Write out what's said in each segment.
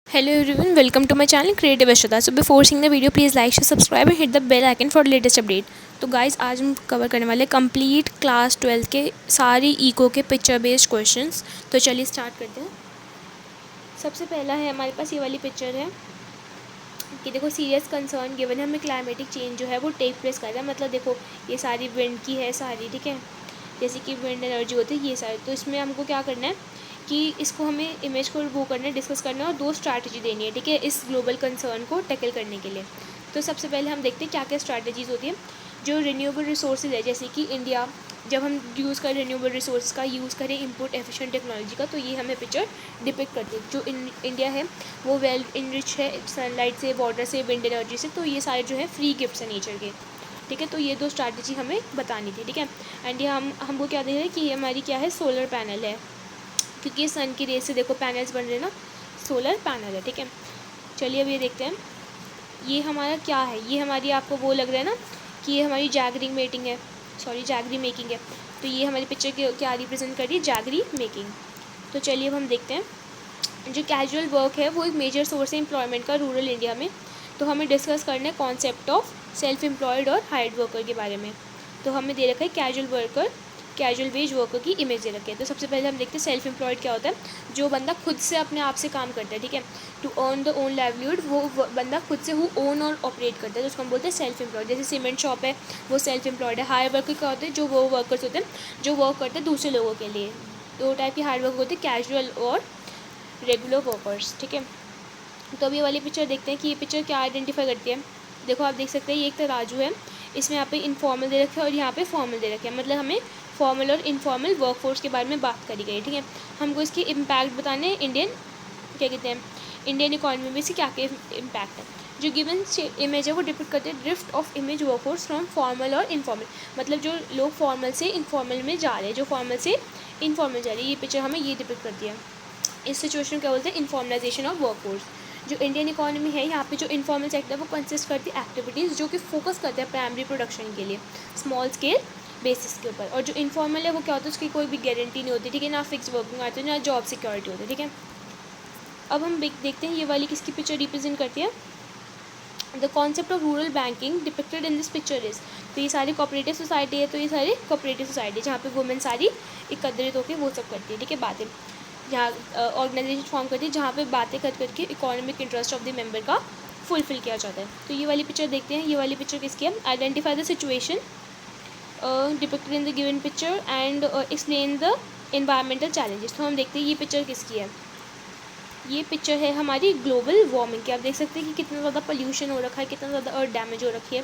Hello everyone, welcome to my channel Creative Ashita. So before seeing the video, please like, share, subscribe and hit the bell icon for latest update. तो guys आज हम cover करने वाले complete class 12 के सारे eco के picture based questions. तो चलिए स्टार्ट करते हैं। सबसे पहला है हमारे पास ये वाली पिक्चर है कि देखो सीरियस कंसर्न गिवन है हमें क्लाइमेटिक चेंज जो है वो टेक प्लेस कर रहा है। मतलब देखो ये सारी विंड की है सारी, ठीक है, जैसे कि विंड एनर्जी होती है ये सारी। तो इसमें हमको क्या करना है कि इसको हमें इमेज को वो करना है, डिस्कस करना है और दो स्ट्रैटेजी देनी है, ठीक है, इस ग्लोबल कंसर्न को टैकल करने के लिए। तो सबसे पहले हम देखते हैं क्या क्या स्ट्रैटेजीज़ होती है। जो रिन्यूएबल रिसोर्सेज है, जैसे कि इंडिया जब हम यूज़ करें रिन्यूएबल रिसोर्स का यूज़ करें इनपुट एफिशिएंट टेक्नोलॉजी का, तो ये हमें पिक्चर डिपिक्ट करती है। जो इंडिया है वो वेल इनरिच है सनलाइट से, वाटर से, विंड एनर्जी से। तो ये सारे जो है फ्री गिफ्ट्स हैं नेचर के, ठीक है। तो ये दो स्ट्रैटेजी हमें बतानी थी, ठीक है। एंड ये हमको क्या दे रहे हैं कि ये हमारी क्या है, सोलर पैनल है, क्योंकि सन की रेस से देखो पैनल्स बन रहे हैं ना, सोलर पैनल है, ठीक है। चलिए अब ये देखते हैं ये हमारा क्या है। ये हमारी आपको वो लग रहा है ना कि ये हमारी जैगरी मेकिंग है, जैगरी मेकिंग है। तो ये हमारी पिक्चर क्या रिप्रेजेंट कर रही है, जैगरी मेकिंग। तो चलिए अब हम देखते हैं जो कैजुअल वर्क है वो एक मेजर सोर्स है एम्प्लॉयमेंट का रूरल इंडिया में। तो हमें डिस्कस करना है कॉन्सेप्ट ऑफ सेल्फ एम्प्लॉयड और हायर्ड वर्कर के बारे में। तो हमें दे रखा है casual worker, casual wage worker की इमेज दे रखी है। तो सबसे पहले हम देखते हैं सेल्फ एम्प्लॉयड क्या होता है। जो बंदा खुद से अपने आप से काम करता है, ठीक है, to earn the own livelihood, वो बंदा खुद से वो ओन और ऑपरेट करता है, तो उसको हम बोलते हैं सेल्फ एम्प्लॉयड। जैसे सीमेंट शॉप है वो सेल्फ एम्प्लॉयड है। हायर वर्कर क्या होते हैं, जो वो वर्कर्स होते हैं जो वर्क करते हैं दूसरे लोगों के लिए। दो टाइप की हार्ड वर्क होते हैं, कैजुअल और रेगुलर वर्कर्स, ठीक है। तो अब ये वाली पिक्चर देखते हैं कि ये पिक्चर क्या आइडेंटिफाई करती है। देखो आप देख सकते हैं ये एक तराजू है, इसमें यहाँ पे इनफॉर्मल दे रखे हैं और यहाँ पे फॉर्मल दे रखे हैं। मतलब हमें फॉर्मल और इनफॉर्मल वर्कफोर्स के बारे में बात करी गई, ठीक है। हमको इसके इम्पैक्ट बताने हैं इंडियन, क्या कहते हैं, इंडियन इकॉनमी में इसके क्या क्या इम्पैक्ट है। जो गिवन इमेज है वो डिपिक्ट करते हैं drift of image workforce from formal और इनफॉर्मल। मतलब जो लोग फॉर्मल से इनफॉर्मल में जा रहे हैं, जो फॉर्मल से इनफॉर्मल जा रही है, ये पिक्चर हमें ये डिपिक्ट करती है। इस सिचुएशन क्या बोलते हैं, इनफॉर्मलाइजेशन ऑफ वर्कफोर्स। जो इंडियन इकोनॉमी है यहाँ पे जो इनफॉर्मल सेक्टर है वो कंसिस्ट करती है एक्टिविटीज़ जो कि फोकस करते हैं प्राइमरी प्रोडक्शन के लिए स्मॉल स्केल बेसिस के ऊपर। और जो इनफॉर्मल है वो क्या होता है, उसकी कोई भी गारंटी नहीं होती, ठीक है, ना फिक्स वर्किंग आती है ना जॉब सिक्योरिटी होती है, ठीक है। अब हम देखते हैं ये वाली किसकी पिक्चर रिप्रेजेंट करती है। The concept of rural banking depicted in this picture is. तो ये सारी कोऑपरेटिव सोसाइटी है, तो ये सारी कोऑपरेटिव सोसाइटी जहाँ पे वुमेन सारी एकत्रित होकर वो सब करती है, ठीक है, बातें, जहाँ ऑर्गेनाइजेशन फॉर्म करती है जहाँ पे बातें कर करके economic interest of the member का फुलफिल किया जाता है। तो ये वाली पिक्चर देखते हैं। ये वाली पिक्चर किसकी है, identify the situation depicted in the given picture and explain the environmental challenges. तो हम देखते हैं ये पिक्चर किसकी है। ये पिक्चर है हमारी ग्लोबल वार्मिंग की। आप देख सकते हैं कि कितना ज़्यादा पोल्यूशन हो रखा है, कितना ज़्यादा अर्थ डैमेज हो रखी है,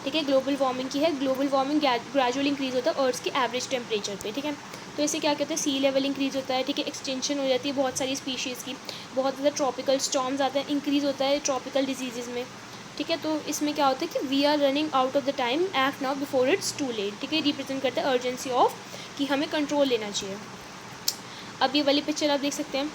ठीक है, ग्लोबल वार्मिंग की है। ग्लोबल वार्मिंग ग्रेजुअली इंक्रीज होता है अर्थ की एवरेज टेम्परेचर पे, ठीक है। तो इससे क्या कहते हैं, सी लेवल इंक्रीज होता है, ठीक है, एक्सटेंशन हो जाती है बहुत सारी स्पीशीज़ की, बहुत ज़्यादा ट्रॉपिकल स्टॉर्म्स आते हैं, इंक्रीज होता है ट्रॉपिकल डिजीज़ में, ठीक है। तो इसमें क्या होता है कि we are running out of the time, act now before it's too late, ठीक है, रिप्रेजेंट करता है अर्जेंसी ऑफ कि हमें कंट्रोल लेना चाहिए। अब ये वाली पिक्चर आप देख सकते हैं।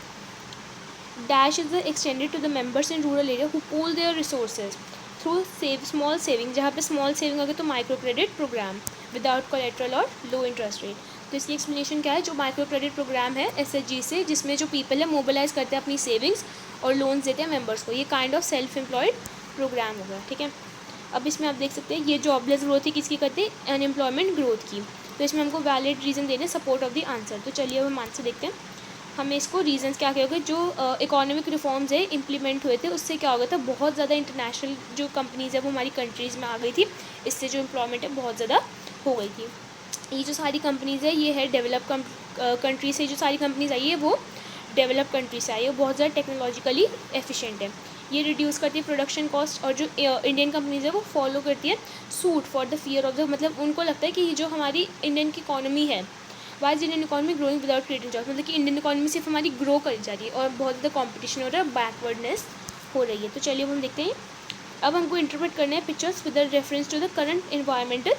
Dash is extended to the members in rural area who pool their resources through small saving। जहाँ पे small saving आ गया तो micro credit program without collateral और लो इंटरेस्ट रेट। तो इसकी एक्सप्लेनेशन क्या है, जो माइक्रो क्रेडिट प्रोग्राम है SHG से, जिसमें जो पीपल है मोबिलाइज करते हैं अपनी सेविंग्स और लोन्स देते हैं मेम्बर्स को, ये kind of self employed program हो गया, ठीक है। अब इसमें आप देख सकते हैं ये जॉबलेस ग्रोथ ही किसकी करती है, अनएम्प्लॉयमेंट ग्रोथ की। तो इसमें हमको वैलिड रीज़न देने सपोर्ट ऑफ द आंसर। तो चलिए अब हम आंसर देखते हैं। हमें इसको रीजंस क्या क्या हो गए, जो इकोनॉमिक रिफॉर्म्स है इम्प्लीमेंट हुए थे उससे क्या हो गया था, बहुत ज़्यादा इंटरनेशनल जो कंपनीज़ है वो हमारी कंट्रीज़ में आ गई थी, इससे जो एम्प्लॉयमेंट है बहुत ज़्यादा हो गई थी। ये जो सारी कंपनीज़ है ये है डेवलप कंट्री से, जो सारी कंपनीज़ आई है वो डेवलप कंट्री से आई है, बहुत ज़्यादा टेक्नोलॉजिकली एफिशिएंट है। ये रिड्यूस करती है प्रोडक्शन कॉस्ट। और जो इंडियन कंपनीज़ है वो फॉलो करती है suit for the fear of the, मतलब उनको लगता है कि ये जो हमारी इंडियन की इकॉनमी है, wise Indian economy growing without creating jobs, मतलब कि इंडियन इकॉनमी सिर्फ हमारी ग्रो कर जा रही है और बहुत ज़्यादा कंपटीशन हो रहा है, बैकवर्डनेस हो रही है। तो चलिए हम देखते हैं। अब हमको इंटरप्रेट करना है pictures with reference to the current environmental.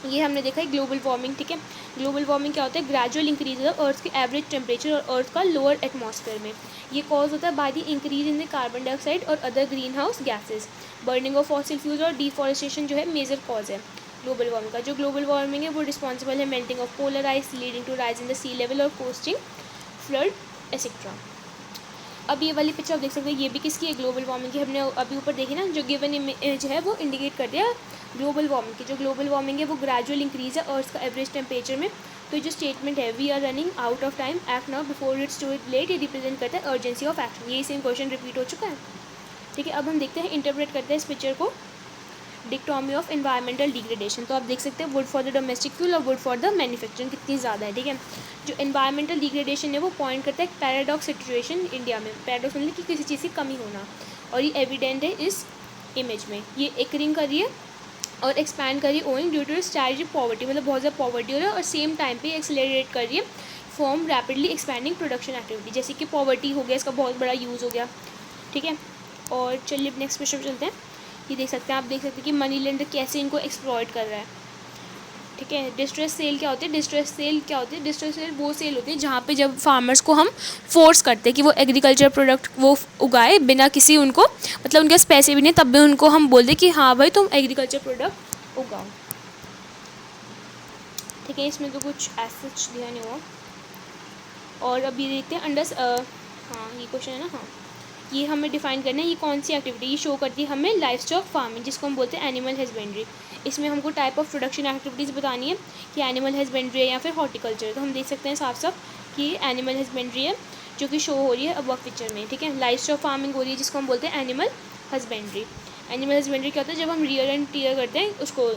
ये हमने देखा है ग्लोबल वार्मिंग, ठीक है। ग्लोबल वार्मिंग क्या होता है, ग्रेजुअल इंक्रीज होता है अर्थ की एवरेज टेम्परेचर और अर्थ का लोअर एटमॉस्फेयर में। ये कॉज होता है by the increase in the carbon dioxide और other green house gases. Burning of fossil fuels और डिफॉरेस्टेशन जो है मेजर कॉज है ग्लोबल वार्मिंग का। जो ग्लोबल वार्मिंग है वो रिस्पॉन्सिबल है melting of polar ice leading to rise in the sea level और कोस्टिंग फ्लड एक्सेट्रा। अब ये वाली पिक्चर आप देख सकते हैं, ये भी किसकी है, ग्लोबल वार्मिंग की। हमने अभी ऊपर देखी ना, जो गिवन इमेज है वो इंडिकेट कर दिया ग्लोबल वार्मिंग की। जो ग्लोबल वार्मिंग है वो ग्रेजुअल इंक्रीज है अर्थ का एवरेज टेम्परेचर में। तो ये जो स्टेटमेंट है, we are running out of time, act now before it's too late, ये रिप्रेजेंट करता है अर्जेंसी ऑफ एक्शन। यही सेम क्वेश्चन रिपीट हो चुका है, ठीक है। अब हम देखते हैं, इंटरप्रेट करते हैं इस पिक्चर को, डिक्टोमी ऑफ एनवायरमेंटल डिग्रेडेशन। तो आप देख सकते हैं would for the domestic fuel और वुड फॉर द मैन्युफैक्चरिंग कितनी ज़्यादा है, ठीक है। जो एनवायरमेंटल डिग्रेडेशन है वो पॉइंट करता है पैराडॉक्स सिचुएशन इंडिया में। पैराडॉक्स मतलब कि किसी चीज़ की कमी होना, और ये एविडेंट है इस इमेज में। ये एकरिंग कर रही है और एक्सपैंड कर रही है owing due to strategic poverty, मतलब बहुत ज़्यादा पॉवर्टी हो रही है, और सेम टाइम पे एक्सेलरेट कर रही है form rapidly expanding production activity. जैसे कि पॉवर्टी हो गया, इसका बहुत बड़ा यूज़ हो गया, ठीक है। और चलिए नेक्स्ट क्वेश्चन चलते हैं। ये देख सकते हैं, आप देख सकते हैं कि मनी लेंडर कैसे इनको एक्सप्लॉइट कर रहा है, ठीक है। डिस्ट्रेस सेल क्या होती है, डिस्ट्रेस सेल क्या होती है, डिस्ट्रेस सेल वो सेल होती है जहाँ पे जब फार्मर्स को हम फोर्स करते हैं कि वो एग्रीकल्चर प्रोडक्ट वो उगाए बिना किसी उनको, मतलब उनके पास पैसे भी नहीं तब भी उनको हम बोल दें कि हाँ भाई तुम एग्रीकल्चर प्रोडक्ट उगाओ, ठीक है। इसमें तो कुछ ऐसा दिया नहीं हुआ। और अब ये देखते हैं हाँ ये क्वेश्चन है ना, हाँ ये हमें डिफाइन करना है, ये कौन सी एक्टिविटी ये शो करती है हमें लाइफ स्टॉक फार्मिंग, जिसको हम बोलते हैं एनिमल हस्बेंड्री। इसमें हमको टाइप ऑफ प्रोडक्शन एक्टिविटीज़ बतानी है कि एनिमल हस्बेंड्री है या फिर हॉर्टिकल्चर। तो हम देख सकते हैं साफ साफ कि एनिमल हस्बेंड्री है जो कि शो हो रही है अब पिक्चर में, ठीक है। लाइफ स्टॉक फार्मिंग हो रही है जिसको हम बोलते हैं एनिमल हस्बेंड्री। एनिमल हस्बेंड्री क्या होता है, जब हम रियर एंड टीयर करते हैं इसको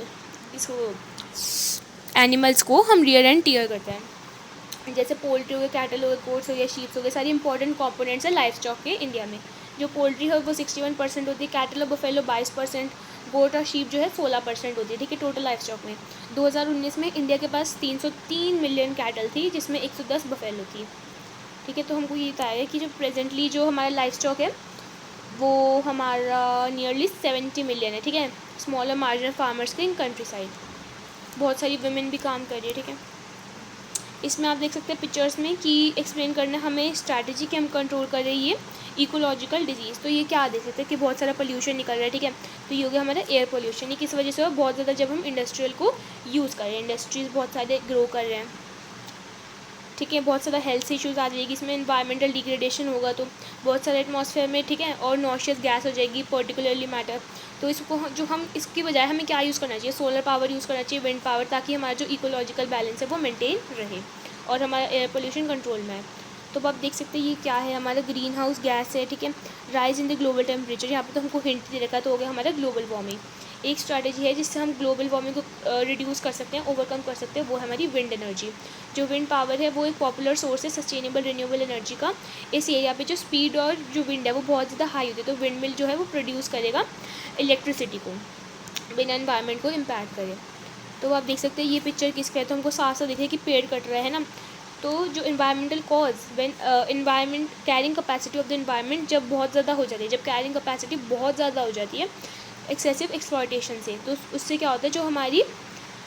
एनिमल्स को हम रियर एंड टीयर करते हैं, जैसे पोल्ट्री हो गया, कैटल हो गया, गोट्स हो गया, शीप्स हो गए, सारी इंपॉर्टेंट कंपोनेंट्स है लाइफ स्टॉक के इंडिया में। जो पोल्ट्री है वो 61% होती है, कैटल और बफेलो 22%, गोट और शीप जो है 16% होती है, ठीक है, टोटल लाइफ स्टॉक में। 2019 में इंडिया के पास 303 मिलियन कैटल थी जिसमें 110 बफेलो थी, ठीक है। तो हमको ये बताया कि जो प्रेजेंटली जो हमारा लाइफ स्टॉक है वो हमारा नियरली 70 मिलियन है, ठीक है। स्मॉलर मार्जिनल फार्मर्स के इन कंट्री साइड बहुत सारी वुमेन भी काम कर रही है, ठीक है। इसमें आप देख सकते हैं पिक्चर्स में कि एक्सप्लेन करना हमें स्ट्रैटेजी कि हम कंट्रोल कर रही है इकोलॉजिकल डिजीज़। तो ये क्या देख सकते हैं कि बहुत सारा पोल्यूशन निकल रहा है, ठीक है। तो ये हो गया हमारा एयर पोल्यूशन, ये किस वजह से हो, बहुत ज़्यादा जब हम इंडस्ट्रियल को यूज़ कर रहे हैं, इंडस्ट्रीज़ बहुत सारे ग्रो कर रहे हैं, ठीक है। बहुत सारा हेल्थ इश्यूज़ आ जाएगी, इसमें एनवायरमेंटल डिग्रेडेशन होगा तो बहुत सारे एटमॉस्फेयर में, ठीक है, और नॉशियस गैस हो जाएगी, पर्टिकुलरली मैटर। तो इसको जो हम इसकी बजाय हमें क्या यूज़ करना चाहिए, सोलर पावर यूज़ करना चाहिए, विंड पावर, ताकि हमारा जो इकोलॉजिकल बैलेंस है वो मेंटेन रहे और हमारा एयर पोल्यूशन कंट्रोल में है। तो अब आप देख सकते हैं ये क्या है, हमारा ग्रीन हाउस गैस है, ठीक है। Rise in the global temperature, यहाँ पे तो हमको हिंट दे रखा, तो हो गया हमारा ग्लोबल वार्मिंग। एक स्ट्रैटेजी है जिससे हम ग्लोबल वार्मिंग को रिड्यूस कर सकते हैं, ओवरकम कर सकते हैं, वो है हमारी विंड एनर्जी। जो विंड पावर है वो एक पॉपुलर सोर्स है सस्टेनेबल रिन्यूएबल एनर्जी का। इस एरिया पे जो स्पीड और जो विंड है वो बहुत ज़्यादा हाई होती है, तो विंड मिल जो है वो प्रोड्यूस करेगा इलेक्ट्रिसिटी को बिना एनवायरनमेंट को इम्पैक्ट करे। तो आप देख सकते हैं ये पिक्चर किसका है, तो हमको साफ साफ दिखे कि पेड़ कट रहा है ना। तो जो environmental cause when environment carrying capacity of the environment जब बहुत ज़्यादा हो जाती है, जब कैरिंग कैपेसिटी बहुत ज़्यादा हो जाती है एक्सेसिव एक्सप्लॉयटेशन से, तो उससे क्या होता है जो हमारी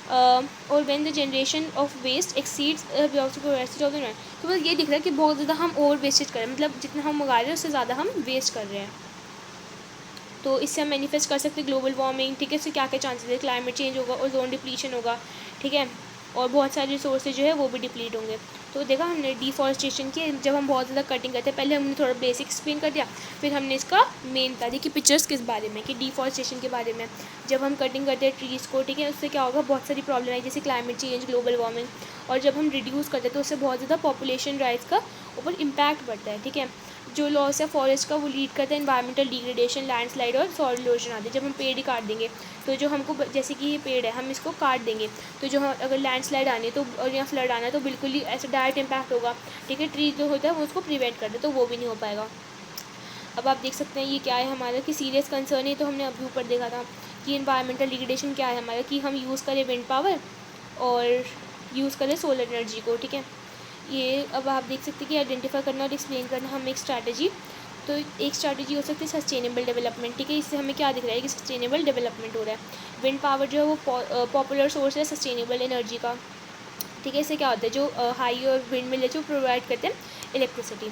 और when the generation of waste exceeds capacity of the environment. तो बस ये दिख रहा है कि बहुत ज़्यादा हम ओवर वेस्टेज कर रहे हैं, मतलब जितना हम उगा रहे हैं उससे ज़्यादा हम वेस्ट कर रहे हैं। तो इससे हम मैनिफेस्ट कर सकते हैं ग्लोबल वार्मिंग, ठीक है। इससे क्या क्या चांसेस है, क्लाइमेट चेंज होगा, ओजोन डिप्लीशन होगा, ठीक है, और बहुत सारे रिसोर्सेज जो है वो भी डिप्लीट होंगे। तो देखा हमने डिफॉरेस्टेशन की, जब हम बहुत ज़्यादा कटिंग करते हैं, पहले हमने थोड़ा बेसिक एक्सप्लेन कर दिया, फिर हमने इसका मेन बता दिया कि पिक्चर्स किस बारे में, कि डिफॉरेस्टेशन के बारे में। जब हम कटिंग करते हैं ट्रीज़ को, ठीक है, उससे क्या होगा, बहुत सारी प्रॉब्लम आई जैसे क्लाइमेट चेंज, ग्लोबल वार्मिंग। और जब हम रिड्यूस करते हैं तो उससे बहुत ज़्यादा पॉपुलेशन राइज का ऊपर इम्पैक्ट बढ़ता है, ठीक है। जो लॉस है फॉरेस्ट का वो लीड करता है इन्वायरमेंटल डिग्रेडेशन, लैंडस्लाइड और सॉइल इरोजन आदि। जब हम पेड़ ही काट देंगे तो जो हमको, जैसे कि ये पेड़ है हम इसको काट देंगे तो जो हम अगर लैंडस्लाइड आने तो और या फ्लड आना तो बिल्कुल ही ऐसा डायरेक्ट इम्पैक्ट होगा, ठीक है। ट्री जो होता है वो उसको प्रिवेंट करता है, तो वो भी नहीं हो पाएगा। अब आप देख सकते हैं ये क्या है हमारा कि सीरियस कंसर्न है, तो हमने अभी ऊपर देखा था कि इन्वायरमेंटल डिग्रेडेशन क्या है हमारा, कि हम यूज़ करें विंड पावर और यूज़ करें सोलर एनर्जी को, ठीक है। ये अब आप देख सकते हैं कि आइडेंटिफाई करना और एक्सप्लेन करना हम एक स्ट्रैटेजी। तो एक स्ट्रैटेजी हो सकती है सस्टेनेबल डेवलपमेंट, ठीक है। इससे हमें क्या दिख रहा है कि सस्टेनेबल डेवलपमेंट हो रहा है। विंड पावर जो है वो पॉपुलर सोर्स है सस्टेनेबल एनर्जी का, ठीक है। इससे क्या होता है जो हाई और विंड मिल जो प्रोवाइड करते हैं इलेक्ट्रिसिटी।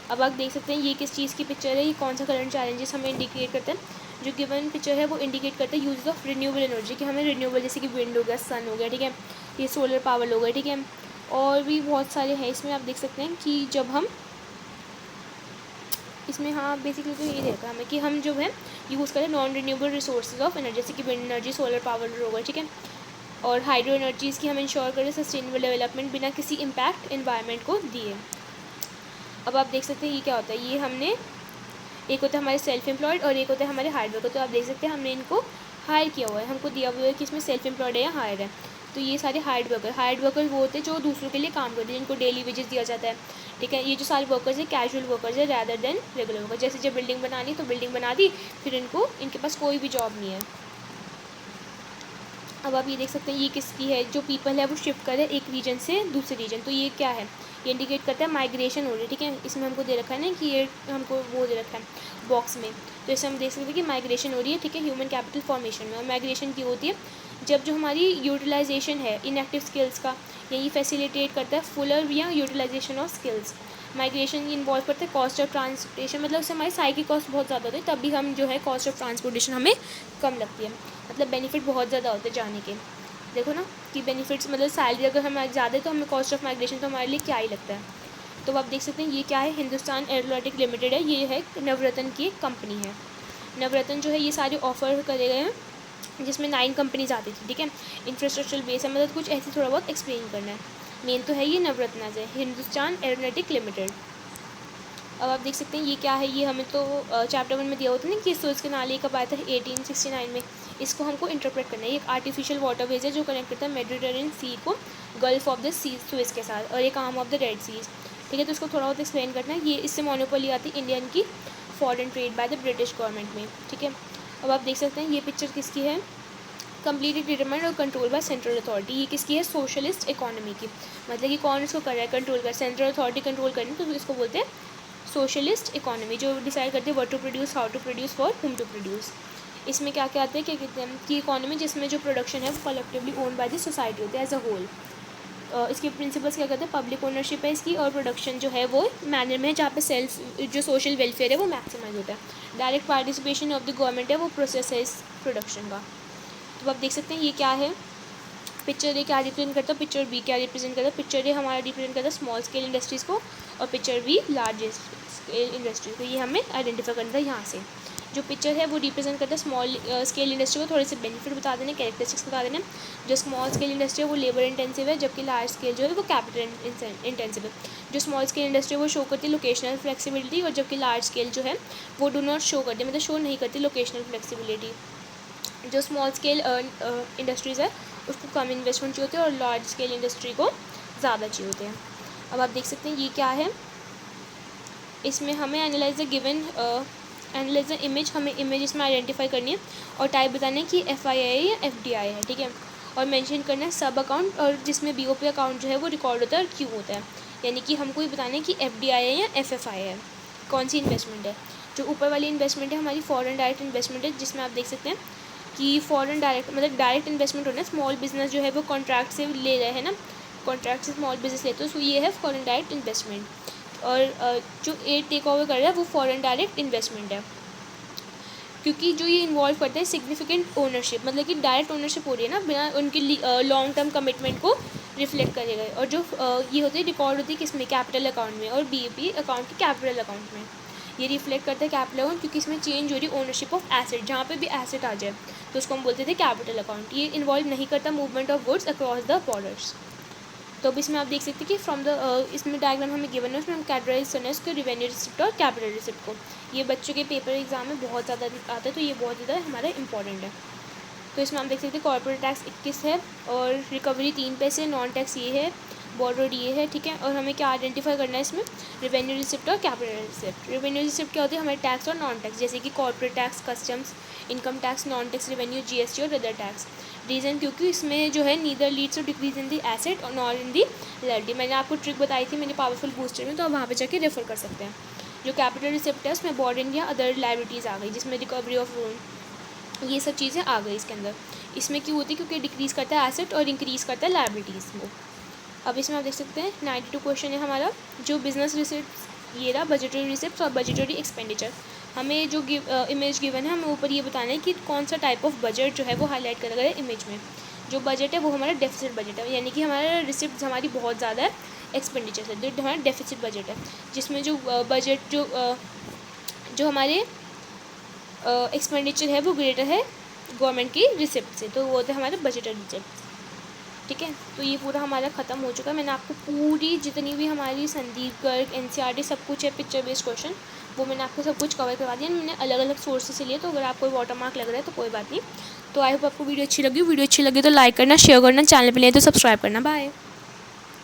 अब आप देख सकते हैं ये किस चीज़ की पिक्चर है, ये कौन सा करंट चैलेंजेस हमें इंडिकेट करते हैं। जो गिवन पिक्चर है वो इंडिकेट करता है यूज ऑफ रिन्यूएबल एनर्जी, कि हमें रिन्यूएबल जैसे कि विंड हो गया, सन हो गया, ठीक है, ये सोलर पावर हो गया, ठीक है, और भी बहुत सारे हैं। इसमें आप देख सकते हैं कि जब हम इसमें हाँ बेसिकली तो यही रहेगा हमें कि हम जो है यूज़ करें non renewable resources of energy, जैसे कि विंड एनर्जी, सोलर पावर होगा, ठीक है, और हाइड्रो एनर्जीज़ की हम इंश्योर करें सस्टेनेबल डेवलपमेंट बिना किसी इम्पैक्ट इन्वायरमेंट को दिए। अब आप देख सकते हैं ये क्या होता है, ये हमने एक होता है हमारे सेल्फ एम्प्लॉयड और एक होता है हमारे हार्ड वर्कर। तो आप देख सकते हैं हमने इनको हायर किया हुआ है, हमको दिया हुआ है कि इसमें सेल्फ एम्प्लॉयड है या हायर है। तो ये सारे हार्ड वर्कर वो होते हैं जो दूसरों के लिए काम करते हैं, जिनको डेली वेजेस दिया जाता है, ठीक है। ये जो सारे वर्कर्स हैं कैजुअल वर्कर्स है रैदर देन रेगुलर वर्कर। जैसे जब बिल्डिंग बनानी तो बिल्डिंग बना दी, फिर इनके पास कोई भी जॉब नहीं है। अब आप ये देख सकते हैं ये किसकी है, जो पीपल है वो शिफ्ट करे एक रीजन से दूसरे रीजन। तो ये क्या है, ये इंडिकेट करता है माइग्रेशन हो रही है, ठीक है। इसमें हमको दे रखा है ना कि ये हमको वो दे रखा है बॉक्स में, तो इससे हम देख सकते हैं कि माइग्रेशन हो रही है, ठीक है, ह्यूमन कैपिटल फॉर्मेशन में। और माइग्रेशन की होती है जब जो हमारी यूटिलाइजेशन है इनएक्टिव स्किल्स का, यही फैसिलिटेट करता है फुलर या utilisation of skills. Migration involve करते हैं कॉस्ट ऑफ ट्रांसपोर्टेशन, मतलब उससे हमारी साइकिल कॉस्ट बहुत ज़्यादा होती है, तभी हम जो है कॉस्ट ऑफ ट्रांसपोर्टेशन हमें कम लगती है, मतलब बेनिफिट बहुत ज़्यादा होते हैं जाने के। देखो ना कि बेनिफिट्स मतलब सैलरी अगर हमें ज़्यादा है तो हमें कॉस्ट ऑफ माइग्रेशन तो हमारे लिए क्या ही लगता है। तो आप देख सकते हैं ये क्या है, हिंदुस्तान एरोनॉटिक लिमिटेड है, ये है नवरत्न की एक कंपनी है। नवरत्न जो है ये सारे ऑफर करे गए हैं, जिसमें 9 कंपनीज आती थी, ठीक है। इंफ्रास्ट्रक्चर बेस है, मतलब कुछ ऐसे थोड़ा बहुत एक्सप्लेन करना है। मेन तो है ये नवरत्न है, हिंदुस्तान एरोनॉटिक लिमिटेड। अब आप देख सकते हैं ये क्या है, ये हमें तो चैप्टर 1 में दिया होता है ना कि सुएज़ कनाल कब आया था 1869 में। इसको हमको इंटरप्रेट करना है। ये एक आर्टिफिशियल वाटरवेज है जो कनेक्ट करता है मेडिटेरेनियन सी को gulf of the sea Suez के साथ, और एक arm of the red seas, ठीक है। तो इसको थोड़ा बहुत एक्सप्लेन करना है। ये इससे मोनोपोली आती है इंडियन की foreign trade by the British government में, ठीक है। अब आप देख सकते हैं ये पिक्चर किसकी है, कम्प्लीटली डिटरमाइंड और कंट्रोल बाय सेंट्रल अथॉरिटी। ये किसकी है, सोशलिस्ट इकोनॉमी की, मतलब कि कौन इसको कर रहा है, कंट्रोल कर, सेंट्रल अथॉरिटी कंट्रोल करनी, तो इसको बोलते हैं सोशलिस्ट इकोनॉमी, जो डिसाइड करते हैं what to produce, how to produce, for whom to produce. इसमें क्या क्या आते हैं, क्या कहते हैं कि इकोनॉमी जिसमें जो प्रोडक्शन है वो collectively own by the society होती है एज अ होल। इसके प्रिंसिपल्स क्या कहते हैं, पब्लिक ओनरशिप है इसकी, और प्रोडक्शन जो है वो मैनर में है जहाँ पे सेल्फ जो सोशल वेलफेयर है वो मैक्सिमाइज होता है। Direct participation of the government है वो प्रोसेस है इस प्रोडक्शन का। तो आप देख सकते हैं ये क्या है, पिक्चर ए क्या रिप्रेजेंट करता है, पिक्चर बी क्या रिप्रेजेंट करता है। पिक्चर ए हमारा रिप्रेजेंट करता है स्मॉल स्केल इंडस्ट्रीज़ को, और picture B large scale industry को। ये हमें आइडेंटिफाई करना है यहाँ से। जो पिक्चर है वो रिप्रेजेंट करता है स्मॉल स्केल इंडस्ट्री को, थोड़े से बेनिफिट बता देने, कैरेक्टरिस्टिक्स बता देने। जो स्मॉल स्केल इंडस्ट्री है वो लेबर इंटेंसिव है, जबकि लार्ज स्केल जो है वो कैपिटल इंटेंसिव है। जो स्मॉल स्केल इंडस्ट्री है वो शो करती है लोकेशनल फ्लेक्सिबिलिटी, और जबकि लार्ज स्केल जो है वो डू नॉट शो करती है, मतलब शो नहीं करती लोकेशनल फ्लेक्सिबिलिटी। जो स्मॉल स्केल इंडस्ट्रीज़ है उसको कम इन्वेस्टमेंट चाहिए होती है, और लार्ज स्केल इंडस्ट्री को ज़्यादा चाहिए होते हैं। अब आप देख सकते हैं ये क्या है, इसमें हमें analyse the given analyse the image, हमें इमेज इसमें आइडेंटिफाई करनी है, और टाइप बताना है कि FII है या FDI है, ठीक है। और मेंशन करना है सब अकाउंट, और जिसमें BOP अकाउंट जो है वो रिकॉर्ड होता है और क्यों होता है, यानी कि हमको ये बताना है कि FDI है या FFI है, कौन सी इन्वेस्टमेंट है। जो ऊपर वाली इन्वेस्टमेंट है हमारी फॉरेन डायरेक्ट इन्वेस्टमेंट है, जिसमें आप देख सकते हैं कि फॉरेन डायरेक्ट मतलब डायरेक्ट इन्वेस्टमेंट होना है। स्मॉल बिजनेस जो है वो कॉन्ट्रैक्ट से ले रहे हैं ना, कॉन्ट्रैक्ट से स्मॉल बिजनेस लेते हैं, तो ये है फॉरेन डायरेक्ट इन्वेस्टमेंट। और जो एड टेक ओवर कर रहा है वो फॉरेन डायरेक्ट इन्वेस्टमेंट है, क्योंकि जो ये इन्वॉल्व करता है सिग्निफिकेंट ओनरशिप, मतलब कि डायरेक्ट ओनरशिप हो रही है ना, बिना उनकी लॉन्ग टर्म कमिटमेंट को रिफ्लेक्ट करेगा। और जो ये होती है रिकॉर्ड होती है किसमें, कैपिटल अकाउंट में, और BOP अकाउंट के कैपिटल अकाउंट में। ये रिफ्लेक्ट करता है कैपिटल अकाउंट, क्योंकि इसमें चेंज हो रही है ओनरशिप ऑफ एसेट, जहाँ पे भी एसेट आ जाए तो उसको हम बोलते थे कैपिटल अकाउंट। ये इन्वॉल्व नहीं करता movement of goods across the borders. तो अब इसमें आप देख सकते हैं कि फ्रॉम द इसमें डायग्राम हमें गिवन है, उसमें हम कैटेगराइज करना है उसके रिवेन्यू रिसिप्ट और कैपिटल रिसिप्ट को। ये बच्चों के पेपर एग्जाम में बहुत ज़्यादा आता है, तो ये बहुत ज़्यादा हमारा इंपॉर्टेंट है। तो इसमें हम देख सकते हैं कॉर्पोरेट टैक्स 21 है, और रिकवरी 3 पैसे, नॉन टैक्स ये है, बॉर्डर ये है, ठीक है। और हमें क्या आइडेंटिफाई करना है इसमें, रेवेन्यू रिसिप्ट और कैपिटल रिसिप्ट। रेवेन्यू रिसिप्ट क्या होती है, हमारे टैक्स और नॉन टैक्स, जैसे कि corporate tax, customs, income tax, non tax revenue, GST और अदर टैक्स। रीज़न क्योंकि इसमें जो है neither leads to decrease in the asset और नॉर इन दी लायबिलिटी। मैंने आपको ट्रिक बताई थी मैंने पावरफुल बूस्टर में, तो आप वहाँ पे जाके रेफर कर सकते हैं। जो कैपिटल रिसिप्ट है उसमें बॉर्डरिंग या अदर लायबिलिटीज़ आ गई, जिसमें रिकवरी ऑफ लोन, ये सब चीज़ें आ गई इसके अंदर। इसमें क्यों होती है, क्योंकि डिक्रीज़ करता है एसेट और इंक्रीज़ करता है लायबिलिटीज़ को। अब इसमें आप देख सकते हैं 92 क्वेश्चन है हमारा। जो बिजनेस रिसिप्ट ये रहा, बजटरी रिसिप्ट और बजटरी एक्सपेंडिचर। हमें जो इमेज गिवन है, हमें ऊपर ये बताना है कि कौन सा टाइप ऑफ बजट जो है वो हाईलाइट करा गया है इमेज में। जो बजट है वो हमारा डेफिसिट बजट है, यानी कि हमारा रिसिप्ट हमारी बहुत ज़्यादा है एक्सपेंडिचर से, जो हमारा डेफिसिट बजट है, जिसमें जो बजट जो जो हमारे एक्सपेंडिचर है वो ग्रेटर है गवर्नमेंट की रिसिप्ट से, तो वो होते हैं हमारे बजटेड रिसिप्ट। ठीक है, तो ये पूरा हमारा ख़त्म हो चुका है। मैंने आपको पूरी जितनी भी हमारी संदीप गर्ग एनसीईआरटी सब कुछ है पिक्चर बेस्ड क्वेश्चन, वो मैंने आपको सब कुछ कवर करवा दिया। मैंने अलग अलग सोर्सेस से लिए, तो अगर आपको वाटर मार्क लग रहा है तो कोई बात नहीं। तो आई होप आपको वीडियो अच्छी लगी तो लाइक करना, शेयर करना, चैनल पर नहीं तो सब्सक्राइब करना। बाय।